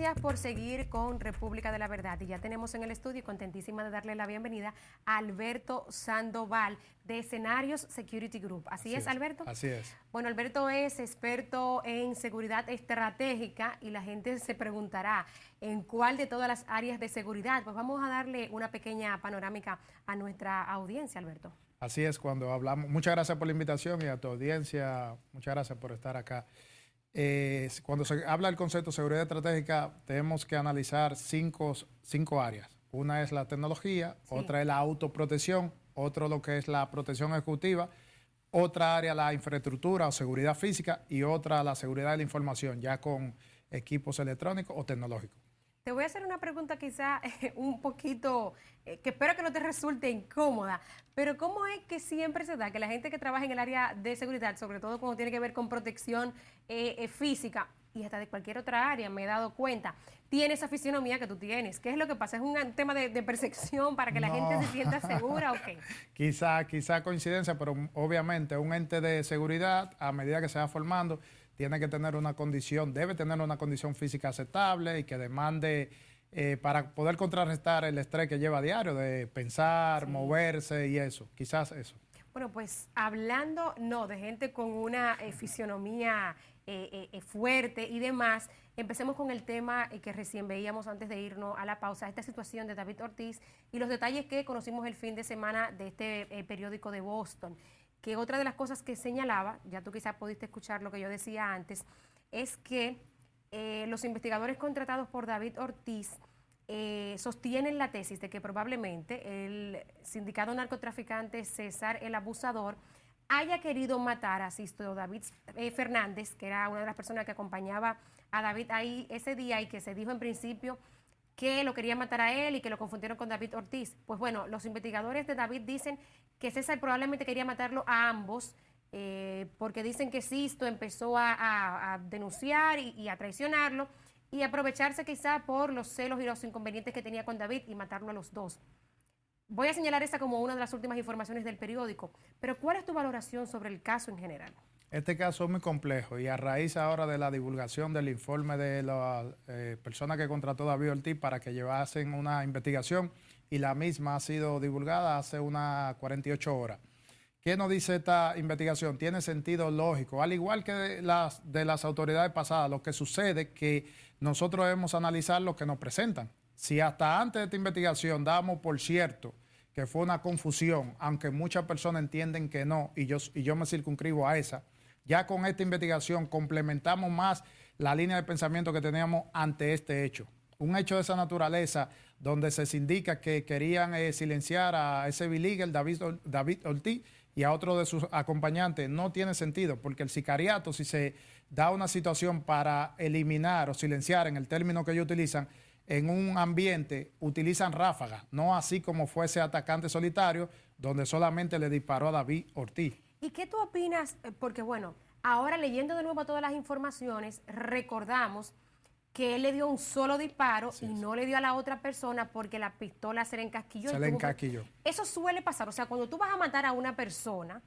Gracias por seguir con República de la Verdad. Y ya tenemos en el estudio, y contentísima de darle la bienvenida a Alberto Sandoval de Escenarios Security Group. ¿Así es, Alberto? Así es. Bueno, Alberto es experto en seguridad estratégica y la gente se preguntará en cuál de todas las áreas de seguridad. Pues vamos a darle una pequeña panorámica a nuestra audiencia, Alberto. Así es, cuando hablamos. Muchas gracias por la invitación y a tu audiencia, muchas gracias por estar acá. Cuando se habla del concepto de seguridad estratégica, tenemos que analizar cinco áreas. Una es la tecnología, sí. Otra es la autoprotección, otro lo que es la protección ejecutiva, otra área la infraestructura o seguridad física y otra la seguridad de la información, ya con equipos electrónicos o tecnológicos. Te voy a hacer una pregunta quizá un poquito, que espero que no te resulte incómoda, pero ¿cómo es que siempre se da que la gente que trabaja en el área de seguridad, sobre todo cuando tiene que ver con protección física y hasta de cualquier otra área, me he dado cuenta, tiene esa fisionomía que tú tienes? ¿Qué es lo que pasa? ¿Es un tema de percepción para que la gente se sienta segura o qué? Quizá coincidencia, pero obviamente un ente de seguridad, a medida que se va formando, tiene que tener una condición, debe tener una condición física aceptable y que demande para poder contrarrestar el estrés que lleva a diario de pensar, sí, moverse y eso, quizás eso. Bueno, pues hablando de gente con una fisionomía fuerte y demás, empecemos con el tema que recién veíamos antes de irnos a la pausa, esta situación de David Ortiz y los detalles que conocimos el fin de semana de este periódico de Boston. Que otra de las cosas que señalaba, ya tú quizás pudiste escuchar lo que yo decía antes, es que los investigadores contratados por David Ortiz sostienen la tesis de que probablemente el sindicado narcotraficante César el Abusador haya querido matar a Sisto David Fernández, que era una de las personas que acompañaba a David ahí ese día y que se dijo en principio que lo quería matar a él y que lo confundieron con David Ortiz. Pues bueno, los investigadores de David dicen que César probablemente quería matarlo a ambos, porque dicen que Sisto empezó a denunciar y a traicionarlo y aprovecharse quizá por los celos y los inconvenientes que tenía con David y matarlo a los dos. Voy a señalar esta como una de las últimas informaciones del periódico, pero ¿cuál es tu valoración sobre el caso en general? Este caso es muy complejo y a raíz ahora de la divulgación del informe de la persona que contrató David Ortiz para que llevasen una investigación y la misma ha sido divulgada hace unas 48 horas. ¿Qué nos dice esta investigación? Tiene sentido lógico, al igual que de las autoridades pasadas. Lo que sucede es que nosotros debemos analizar lo que nos presentan. Si hasta antes de esta investigación damos por cierto que fue una confusión, aunque muchas personas entienden que no, y yo me circunscribo a esa, ya con esta investigación complementamos más la línea de pensamiento que teníamos ante este hecho. Un hecho de esa naturaleza donde se indica que querían silenciar a ese illegal David Ortiz y a otro de sus acompañantes no tiene sentido, porque el sicariato, si se da una situación para eliminar o silenciar, en el término que ellos utilizan, en un ambiente utilizan ráfagas, no así como fue ese atacante solitario donde solamente le disparó a David Ortiz. ¿Y qué tú opinas? Porque bueno, ahora leyendo de nuevo todas las informaciones, recordamos que él le dio un solo disparo y no le dio a la otra persona porque la pistola se le encasquilló. Se le encasquilló. Eso suele pasar, o sea, cuando tú vas a matar a una persona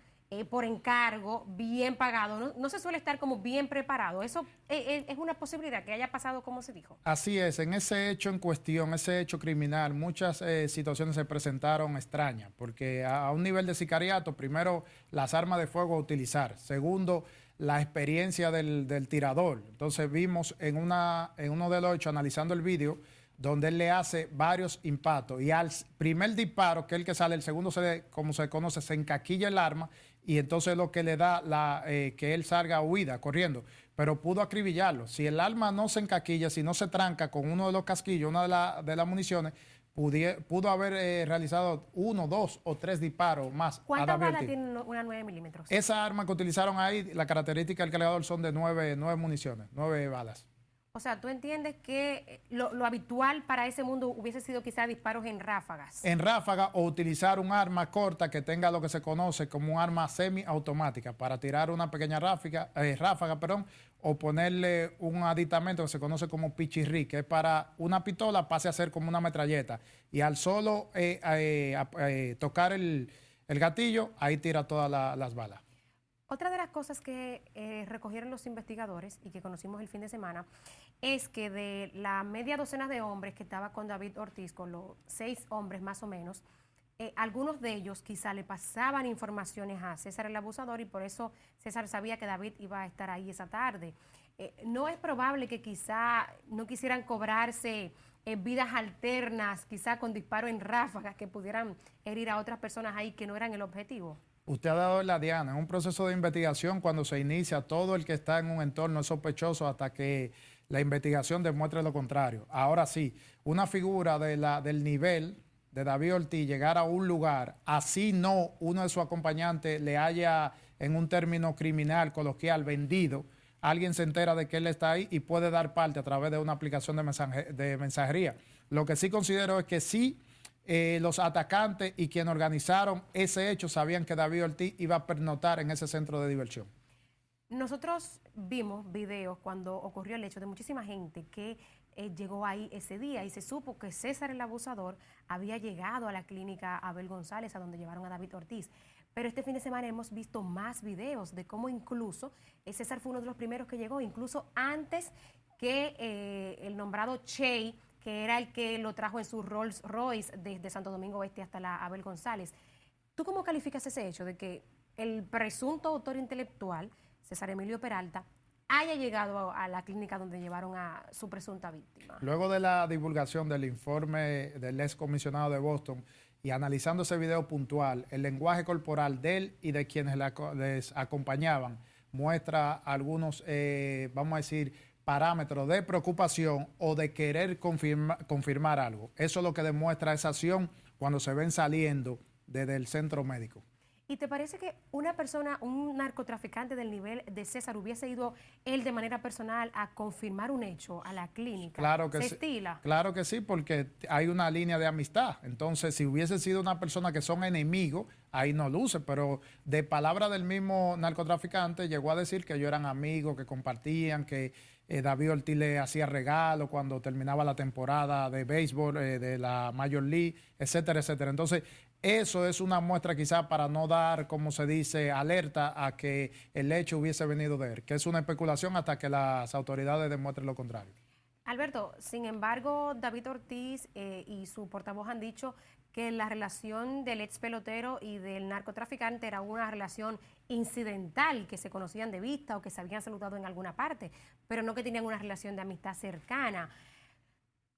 por encargo, bien pagado, no se suele estar como bien preparado. Eso es una posibilidad que haya pasado como se dijo. Así es, en ese hecho en cuestión, ese hecho criminal, muchas situaciones se presentaron extrañas, porque a un nivel de sicariato, primero, las armas de fuego a utilizar, segundo, la experiencia del tirador. Entonces vimos en uno de los hechos, analizando el vídeo, donde él le hace varios impactos y al primer disparo, que es el que sale, el segundo, como se conoce, se encaquilla el arma y entonces lo que le da que él salga huida, corriendo, pero pudo acribillarlo. Si el arma no se encaquilla, si no se tranca con uno de los casquillos, una de las municiones, pudo haber realizado 1, 2 o 3 disparos más. ¿Cuántas balas tiene una 9 milímetros? Esa arma que utilizaron ahí, la característica del cargador son de 9 municiones, 9 balas. O sea, ¿tú entiendes que lo habitual para ese mundo hubiese sido quizás disparos en ráfagas? En ráfaga o utilizar un arma corta que tenga lo que se conoce como un arma semiautomática para tirar una pequeña ráfaga, o ponerle un aditamento que se conoce como pichirri, que es para una pistola pase a ser como una metralleta. Y al solo tocar el gatillo, ahí tira todas las balas. Otra de las cosas que recogieron los investigadores y que conocimos el fin de semana es que de la media docena de hombres que estaba con David Ortiz, con los 6 hombres más o menos, algunos de ellos quizá le pasaban informaciones a César el abusador y por eso César sabía que David iba a estar ahí esa tarde. No es probable que quizá no quisieran cobrarse vidas alternas, quizá con disparo en ráfagas que pudieran herir a otras personas ahí que no eran el objetivo. Usted ha dado en la diana, en un proceso de investigación cuando se inicia, todo el que está en un entorno es sospechoso hasta que la investigación demuestre lo contrario. Ahora sí, una figura del nivel de David Ortiz llegar a un lugar, así no uno de sus acompañantes le haya, en un término criminal, coloquial, vendido, alguien se entera de que él está ahí y puede dar parte a través de una aplicación de mensajería. Lo que sí considero es que sí, los atacantes y quienes organizaron ese hecho sabían que David Ortiz iba a pernoctar en ese centro de diversión. Nosotros vimos videos cuando ocurrió el hecho de muchísima gente que llegó ahí ese día y se supo que César el abusador había llegado a la clínica Abel González, a donde llevaron a David Ortiz. Pero este fin de semana hemos visto más videos de cómo incluso César fue uno de los primeros que llegó, incluso antes que el nombrado Che, que era el que lo trajo en su Rolls Royce desde Santo Domingo Oeste hasta la Abel González. ¿Tú cómo calificas ese hecho de que el presunto autor intelectual, César Emilio Peralta, haya llegado a la clínica donde llevaron a su presunta víctima? Luego de la divulgación del informe del excomisionado de Boston y analizando ese video puntual, el lenguaje corporal de él y de quienes les acompañaban muestra algunos, vamos a decir, parámetros de preocupación o de querer confirmar algo. Eso es lo que demuestra esa acción cuando se ven saliendo desde el centro médico. ¿Y te parece que una persona, un narcotraficante del nivel de César, hubiese ido él de manera personal a confirmar un hecho a la clínica? Claro que ¿Se sí. estila? Claro que sí, porque hay una línea de amistad. Entonces, si hubiese sido una persona que son enemigos, ahí no luce. Pero de palabra del mismo narcotraficante, llegó a decir que ellos eran amigos, que compartían, que David Ortiz le hacía regalos cuando terminaba la temporada de béisbol, de la Major League, etcétera, etcétera. Entonces, eso es una muestra quizá para no dar, como se dice, alerta a que el hecho hubiese venido de él, que es una especulación hasta que las autoridades demuestren lo contrario. Alberto, sin embargo, David Ortiz y su portavoz han dicho que la relación del ex pelotero y del narcotraficante era una relación incidental, que se conocían de vista o que se habían saludado en alguna parte, pero no que tenían una relación de amistad cercana.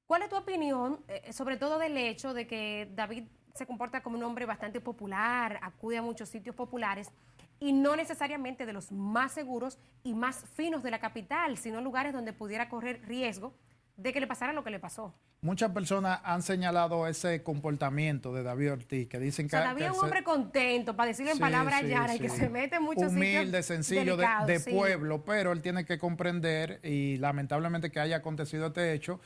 ¿Cuál es tu opinión, sobre todo del hecho de que David se comporta como un hombre bastante popular, acude a muchos sitios populares y no necesariamente de los más seguros y más finos de la capital, sino lugares donde pudiera correr riesgo de que le pasara lo que le pasó? Muchas personas han señalado ese comportamiento de David Ortiz, que dicen que... O sea, David es un hombre contento, para decirlo en palabras llanas, y que se mete en muchos humilde, sitios sencillo, delicados, de sí. pueblo, pero él tiene que comprender, y lamentablemente que haya acontecido este hecho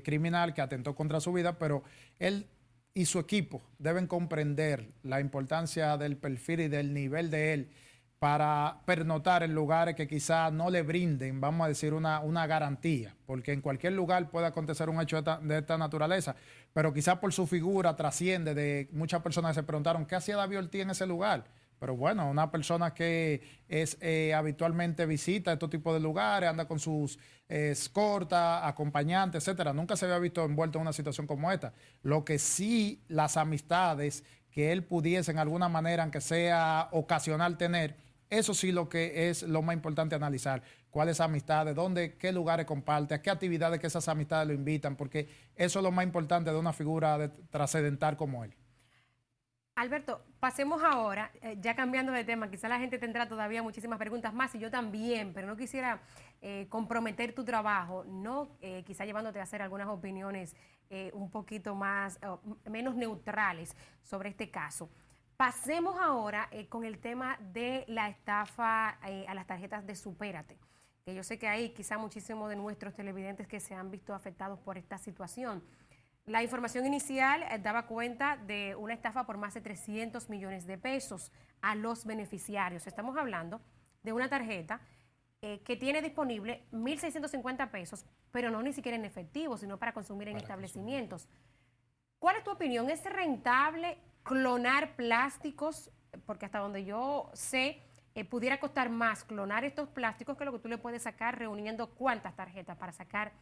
criminal que atentó contra su vida, pero él y su equipo deben comprender la importancia del perfil y del nivel de él para pernoctar en lugares que quizás no le brinden, vamos a decir, una garantía, porque en cualquier lugar puede acontecer un hecho de esta naturaleza, pero quizás por su figura trasciende de muchas personas que se preguntaron, ¿qué hacía David Ortiz en ese lugar? Pero bueno, una persona que es habitualmente visita estos tipos de lugares, anda con sus escortas, acompañantes, etcétera. Nunca se había visto envuelto en una situación como esta. Lo que sí, las amistades que él pudiese en alguna manera, aunque sea ocasional, tener, eso sí lo que es lo más importante analizar. ¿Cuáles amistades? ¿Dónde? ¿Qué lugares comparte? ¿A qué actividades que esas amistades lo invitan? Porque eso es lo más importante de una figura trascendental como él. Alberto, pasemos ahora, ya cambiando de tema, quizá la gente tendrá todavía muchísimas preguntas más y yo también, pero no quisiera comprometer tu trabajo, no quizá llevándote a hacer algunas opiniones un poquito más, menos neutrales sobre este caso. Pasemos ahora con el tema de la estafa a las tarjetas de Supérate, que yo sé que hay quizá muchísimos de nuestros televidentes que se han visto afectados por esta situación. La información inicial daba cuenta de una estafa por más de 300 millones de pesos a los beneficiarios. Estamos hablando de una tarjeta que tiene disponible 1.650 pesos, pero no ni siquiera en efectivo, sino para consumir en establecimientos. ¿Cuál es tu opinión? ¿Es rentable clonar plásticos? Porque hasta donde yo sé, pudiera costar más clonar estos plásticos que lo que tú le puedes sacar reuniendo cuántas tarjetas para sacar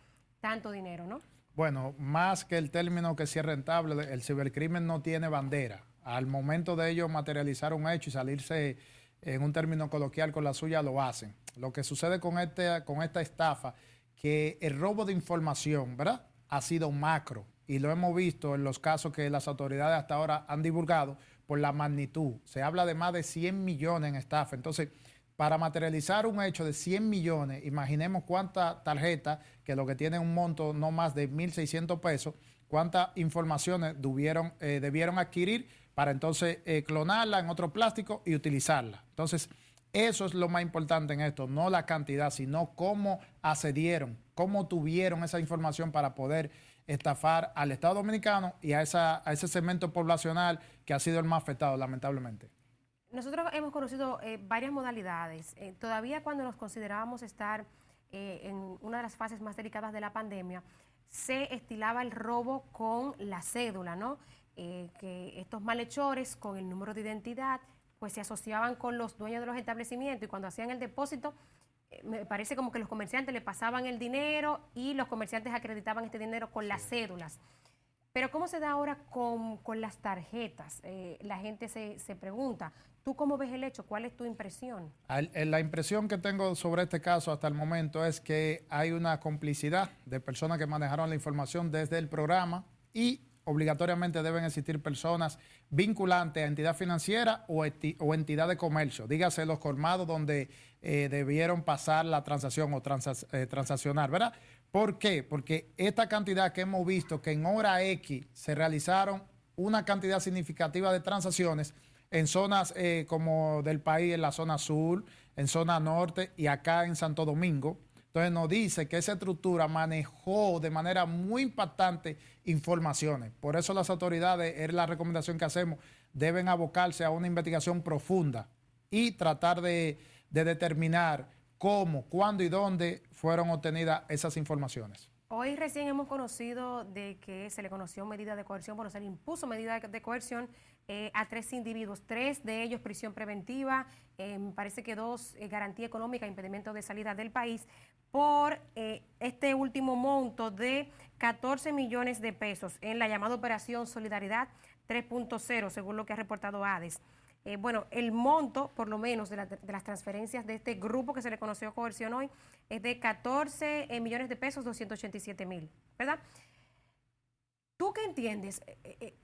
tanto dinero, ¿no? Bueno, más que el término que sí es rentable, el cibercrimen no tiene bandera. Al momento de ellos materializar un hecho y salirse en un término coloquial con la suya, lo hacen. Lo que sucede con esta estafa, que el robo de información, ¿verdad?, ha sido macro y lo hemos visto en los casos que las autoridades hasta ahora han divulgado por la magnitud. Se habla de más de 100 millones en estafa. Entonces, para materializar un hecho de 100 millones, imaginemos cuántas tarjetas, que lo que tienen un monto no más de 1.600 pesos, cuántas informaciones debieron adquirir para entonces clonarla en otro plástico y utilizarla. Entonces, eso es lo más importante en esto, no la cantidad, sino cómo accedieron, cómo tuvieron esa información para poder estafar al Estado Dominicano y a ese segmento poblacional que ha sido el más afectado, lamentablemente. Nosotros hemos conocido varias modalidades. Todavía cuando nos considerábamos estar en una de las fases más delicadas de la pandemia, se estilaba el robo con la cédula, ¿no? Que estos malhechores con el número de identidad pues se asociaban con los dueños de los establecimientos y cuando hacían el depósito, me parece como que los comerciantes le pasaban el dinero y los comerciantes acreditaban este dinero con las cédulas. Pero ¿cómo se da ahora con las tarjetas? La gente se pregunta, ¿tú cómo ves el hecho? ¿Cuál es tu impresión? La impresión que tengo sobre este caso hasta el momento es que hay una complicidad de personas que manejaron la información desde el programa y obligatoriamente deben existir personas vinculantes a entidad financiera o entidad de comercio. Dígase los colmados donde debieron pasar la transacción o transaccionar, ¿verdad? ¿Por qué? Porque esta cantidad que hemos visto que en hora X se realizaron una cantidad significativa de transacciones en zonas como del país, en la zona sur, en zona norte y acá en Santo Domingo. Entonces nos dice que esa estructura manejó de manera muy impactante informaciones. Por eso las autoridades, es la recomendación que hacemos, deben abocarse a una investigación profunda y tratar de determinar cómo, cuándo y dónde fueron obtenidas esas informaciones. Hoy recién hemos conocido de que se le conoció medida de coerción, bueno, se le impuso medida de coerción a 3 individuos, 3 de ellos prisión preventiva, me parece que 2 garantía económica, impedimento de salida del país, por este último monto de 14 millones de pesos en la llamada Operación Solidaridad 3.0, según lo que ha reportado ADES. Bueno, el monto, por lo menos, de las transferencias de este grupo que se le conoció coerción hoy, es de 14 millones de pesos, 287 mil, ¿verdad? ¿Tú qué entiendes?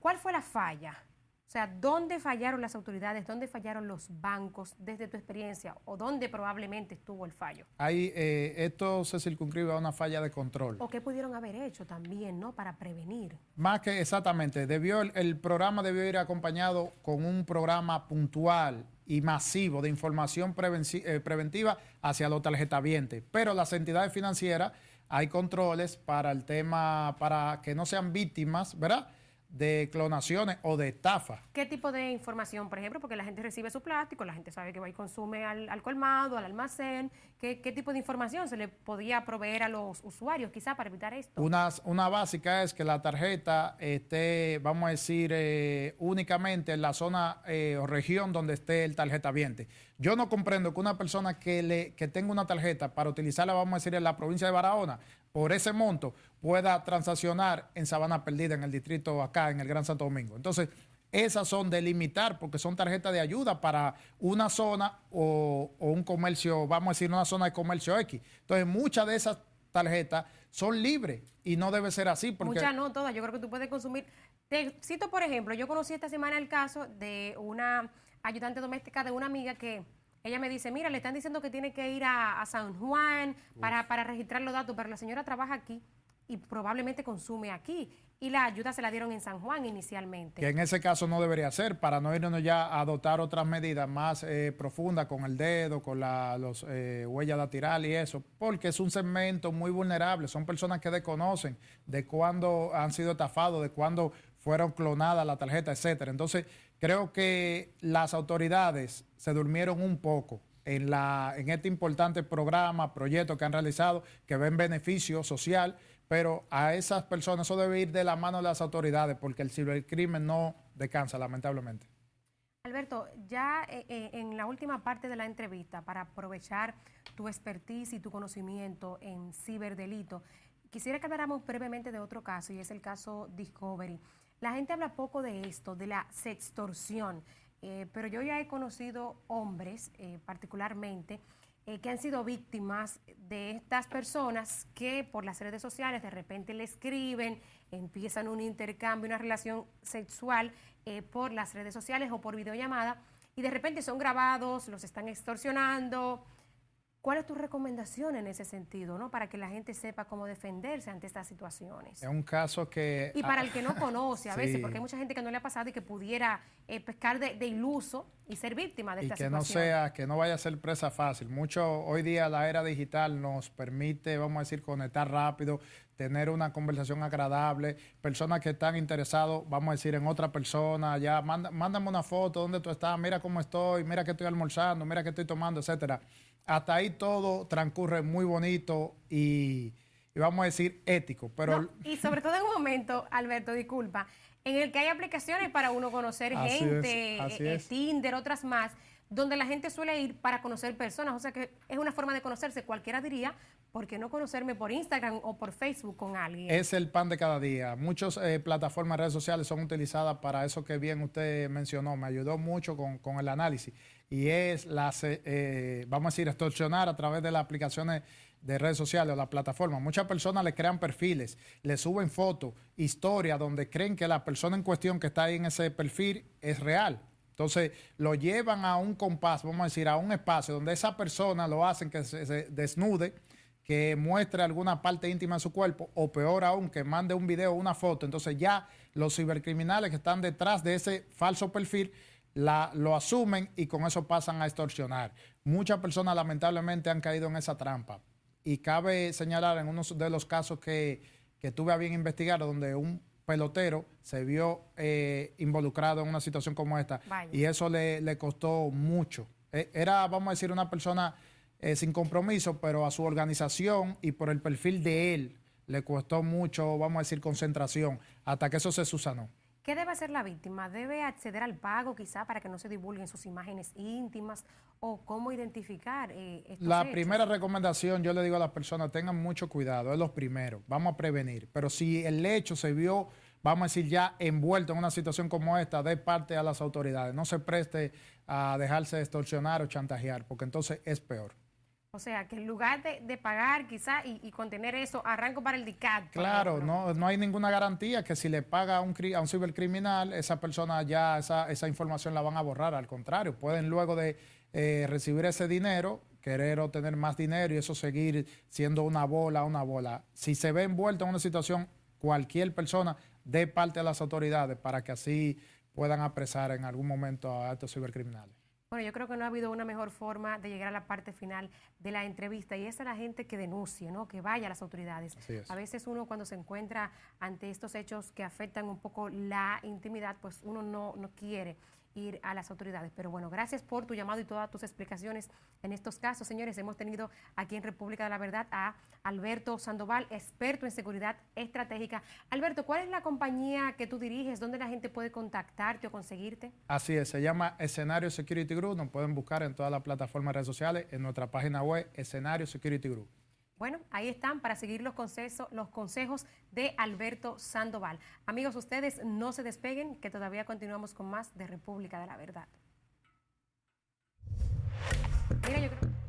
¿Cuál fue la falla? O sea, ¿dónde fallaron las autoridades? ¿Dónde fallaron los bancos desde tu experiencia? ¿O dónde probablemente estuvo el fallo? Esto se circunscribe a una falla de control. ¿O qué pudieron haber hecho también, ¿no? Para prevenir. Más que exactamente, el programa debió ir acompañado con un programa puntual y masivo de información preventiva hacia los tarjetavientes. Pero las entidades financieras, hay controles para el tema, para que no sean víctimas, ¿verdad?, de clonaciones o de estafa. ¿Qué tipo de información, por ejemplo? Porque la gente recibe su plástico, la gente sabe que va y consume al colmado, al almacén. ¿Qué tipo de información se le podía proveer a los usuarios quizá para evitar esto? Una básica es que la tarjeta esté, vamos a decir, únicamente en la zona o región donde esté el tarjetaviente. Yo no comprendo que una persona que tenga una tarjeta para utilizarla, vamos a decir, en la provincia de Barahona, por ese monto, pueda transaccionar en Sabana Perdida, en el distrito acá, en el Gran Santo Domingo. Entonces, esas son de limitar porque son tarjetas de ayuda para una zona o un comercio, vamos a decir, una zona de comercio X. Entonces, muchas de esas tarjetas son libres y no debe ser así. Porque muchas no, todas. Yo creo que tú puedes consumir. Te cito, por ejemplo, yo conocí esta semana el caso de una ayudante doméstica de una amiga que ella me dice, mira, le están diciendo que tiene que ir a San Juan para registrar los datos, pero la señora trabaja aquí y probablemente consume aquí. Y la ayuda se la dieron en San Juan inicialmente. Que en ese caso no debería ser, para no irnos ya a adoptar otras medidas más profundas con el dedo, con los huellas dactilares y eso, porque es un segmento muy vulnerable. Son personas que desconocen de cuándo han sido estafados, de cuándo fueron clonadas la tarjeta, etcétera. Entonces, creo que las autoridades se durmieron un poco en este importante programa, proyecto que han realizado, que ven beneficio social, pero a esas personas eso debe ir de la mano de las autoridades porque el cibercrimen no descansa, lamentablemente. Alberto, ya en la última parte de la entrevista, para aprovechar tu expertise y tu conocimiento en ciberdelito, quisiera que habláramos brevemente de otro caso, y es el caso Discovery. La gente habla poco de esto, de la sextorsión, pero yo ya he conocido hombres, particularmente, que han sido víctimas de estas personas que por las redes sociales de repente le escriben, empiezan un intercambio, una relación sexual por las redes sociales o por videollamada, y de repente son grabados, los están extorsionando. ¿Cuál es tu recomendación en ese sentido, ¿no? Para que la gente sepa cómo defenderse ante estas situaciones? Es un caso que... Y para el que no conoce a veces, Sí. porque hay mucha gente que no le ha pasado y que pudiera pescar de iluso y ser víctima de Y esta que situación. que no vaya a ser presa fácil. Hoy día la era digital nos permite, vamos a decir, conectar rápido, tener una conversación agradable, personas que están interesados, vamos a decir, en otra persona, ya, mándame una foto, ¿dónde tú estás? Mira cómo estoy, mira que estoy almorzando, mira que estoy tomando, etcétera. Hasta ahí todo transcurre muy bonito y vamos a decir ético, pero... No, y sobre todo en un momento, Alberto, disculpa, en el que hay aplicaciones para uno conocer Así gente, así es. Tinder, otras más, donde la gente suele ir para conocer personas. O sea que es una forma de conocerse. Cualquiera diría, ¿por qué no conocerme por Instagram o por Facebook con alguien? Es el pan de cada día. Muchas plataformas, redes sociales son utilizadas para eso que bien usted mencionó. Me ayudó mucho con el análisis. Y es, vamos a decir, extorsionar a través de las aplicaciones de redes sociales o las plataformas. Muchas personas le crean perfiles, le suben fotos, historias donde creen que la persona en cuestión que está ahí en ese perfil es real. Entonces lo llevan a un compás, vamos a decir, a un espacio donde esa persona lo hacen que se desnude, que muestre alguna parte íntima de su cuerpo, o peor aún, que mande un video o una foto. Entonces ya los cibercriminales que están detrás de ese falso perfil lo asumen y con eso pasan a extorsionar. Muchas personas lamentablemente han caído en esa trampa. Y cabe señalar en uno de los casos que tuve a bien investigar, donde un pelotero se vio involucrado en una situación como esta. Vaya. Y eso le costó mucho. Era, vamos a decir, una persona sin compromiso, pero a su organización y por el perfil de él le costó mucho, vamos a decir, concentración, hasta que eso se subsanó. ¿Qué debe hacer la víctima? ¿Debe acceder al pago quizá para que no se divulguen sus imágenes íntimas? ¿O cómo identificar estos La hechos? primera recomendación, yo le digo a las personas, tengan mucho cuidado, es lo primero, vamos a prevenir. Pero si el hecho se vio, vamos a decir, ya envuelto en una situación como esta, de parte a las autoridades, no se preste a dejarse extorsionar o chantajear, porque entonces es peor. O sea, que en lugar de pagar quizá y contener eso, arranco para el DICAT. Claro, no hay ninguna garantía que si le paga a un cibercriminal, esa persona ya esa información la van a borrar. Al contrario, pueden luego de recibir ese dinero, querer obtener más dinero y eso seguir siendo una bola. Si se ve envuelto en una situación, cualquier persona dé parte a las autoridades para que así puedan apresar en algún momento a estos cibercriminales. Bueno, yo creo que no ha habido una mejor forma de llegar a la parte final de la entrevista, y es a la gente que denuncie, ¿no? Que vaya a las autoridades. Así es. A veces uno, cuando se encuentra ante estos hechos que afectan un poco la intimidad, pues uno no quiere ir a las autoridades. Pero bueno, gracias por tu llamado y todas tus explicaciones en estos casos. Señores, hemos tenido aquí en República de la Verdad a Alberto Sandoval, experto en seguridad estratégica. Alberto, ¿cuál es la compañía que tú diriges? ¿Dónde la gente puede contactarte o conseguirte? Así es, se llama Escenario Security Group, nos pueden buscar en todas las plataformas de redes sociales, en nuestra página web, Escenario Security Group. Bueno, ahí están para seguir los consejos de Alberto Sandoval. Amigos, ustedes no se despeguen, que todavía continuamos con más de República de la Verdad. Mira, yo creo...